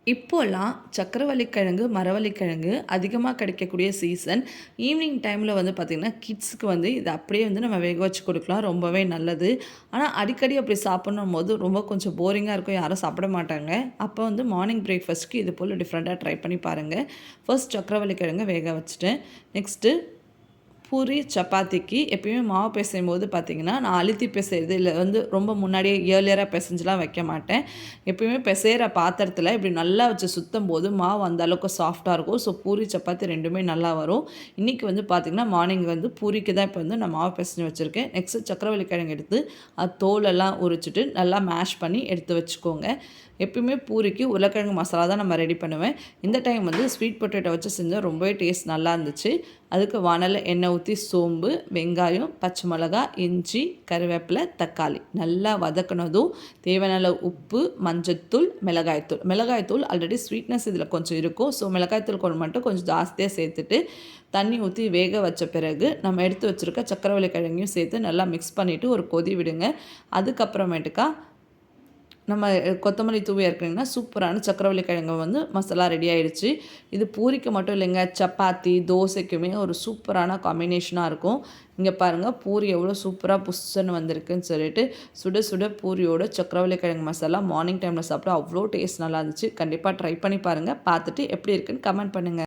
இப்போலாம் சக்கரவள்ளிக்கிழங்கு, மரவள்ளிக்கிழங்கு அதிகமா கிடைக்கக்கூடிய சீசன். ஈவினிங் டைமில வந்து பார்த்திங்கன்னா, கிட்ஸுக்கு வந்து இத அப்படியே வந்து நம்ம வேக வச்சு கொடுக்கலாம். ரொம்பவே நல்லது. ஆனா, அடிக்கடி அப்படி சாப்பிடணும்போது ரொம்ப கொஞ்சம் போரிங்கா இருக்கும். யாரும் சாப்பிட மாட்டாங்க. அப்போ வந்து மார்னிங் பிரேக்ஃபாஸ்ட்க்கு இது போல டிஃப்ரெண்ட்டா ட்ரை பண்ணி பாருங்க. ஃபர்ஸ்ட் சக்கரவள்ளிக்கிழங்க வேக வச்சுட்டேன். நெக்ஸ்ட்டு பூரி, சப்பாத்திக்கு எப்பயுமே மாவு பிசையும்போது பார்த்தீங்கன்னா, நான் அழுத்தி பிசைறது இல்ல வந்து ரொம்ப முன்னாடியே இயர்லியரா பிசைஞ்சுலாம் வைக்க மாட்டேன். எப்பயுமே பிசையிற பாத்திரத்தில இப்படி நல்லா வச்சு சுத்தம்போது மாவு அந்த அளவுக்கு சாஃப்ட்டா இருக்கும். ஸோ பூரி, சப்பாத்தி 2மே நல்லா வரும். இன்னைக்கு வந்து பார்த்தீங்கன்னா, மார்னிங் வந்து பூரிக்கு தான் இப்போ வந்து நான் மாவு பிசைஞ்சு வச்சிருக்கேன். நெக்ஸ்ட்டு சக்கரவள்ளி கிழங்கு எடுத்து அது தோலெல்லாம் உரிச்சுட்டு நல்லா மேஷ் பண்ணி எடுத்து வச்சுக்கோங்க. எப்பயுமே பூரிக்கு உருளைக்கிழங்கு மசாலா தான் நம்ம ரெடி பண்ணுவேன். இந்த டைம் வந்து ஸ்வீட் பொட்டேட்டோ வச்சு செஞ்சா ரொம்பவே டேஸ்ட் நல்லா இருந்துச்சு. அதுக்கு வாணல்ல எண்ணெய் ஊத்தி சோம்பு, வெங்காயம், பச்சை மிளகா, இஞ்சி, கறிவேப்பிலை, தக்காளி நல்லா வதக்குனதும் தேவையான அளவு உப்பு, மஞ்சத்தூள், மிளகாய்த்தூள். மிளகாய்த்தூள் ஆல்ரெடி ஸ்வீட்னஸ் இதில கொஞ்சம் இருக்கும். ஸோ மிளகாய்த்தூள் மட்டும் கொஞ்சம் ஜாஸ்தியா சேர்த்துட்டு, தண்ணி ஊத்தி வேக வச்ச பிறகு நம்ம எடுத்து வச்சிருக்க சக்கரவள்ளி கிழங்கையும் சேர்த்து நல்லா மிக்ஸ் பண்ணிட்டு ஒரு கொதி விடுங்க. அதுக்கப்புறமேட்டுக்கா நம்ம கொத்தமல்லி தூவி இறக்குனீங்கன்னா, சூப்பரான சக்கரவள்ளி கிழங்கு வந்து மசாலா ரெடி ஆயிடுச்சு. இது பூரிக்கு மட்டும் இல்லைங்க, சப்பாத்தி, தோசைக்குமே ஒரு சூப்பரான காம்பினேஷனா இருக்கும். இங்க பாருங்க பூரி எவ்வளோ சூப்பரா புஸ்ஸுன்னு வந்திருக்குன்னு சொல்லிட்டு, சுட சுட பூரியோட சக்கரவள்ளி கிழங்கு மசாலா மார்னிங் டைம்ல சாப்பிட்டா அவ்வளோ டேஸ்ட் நல்லா இருந்துச்சு. கண்டிப்பா ட்ரை பண்ணி பாருங்க. பார்த்துட்டு எப்படி இருக்குன்னு கமெண்ட் பண்ணுங்க.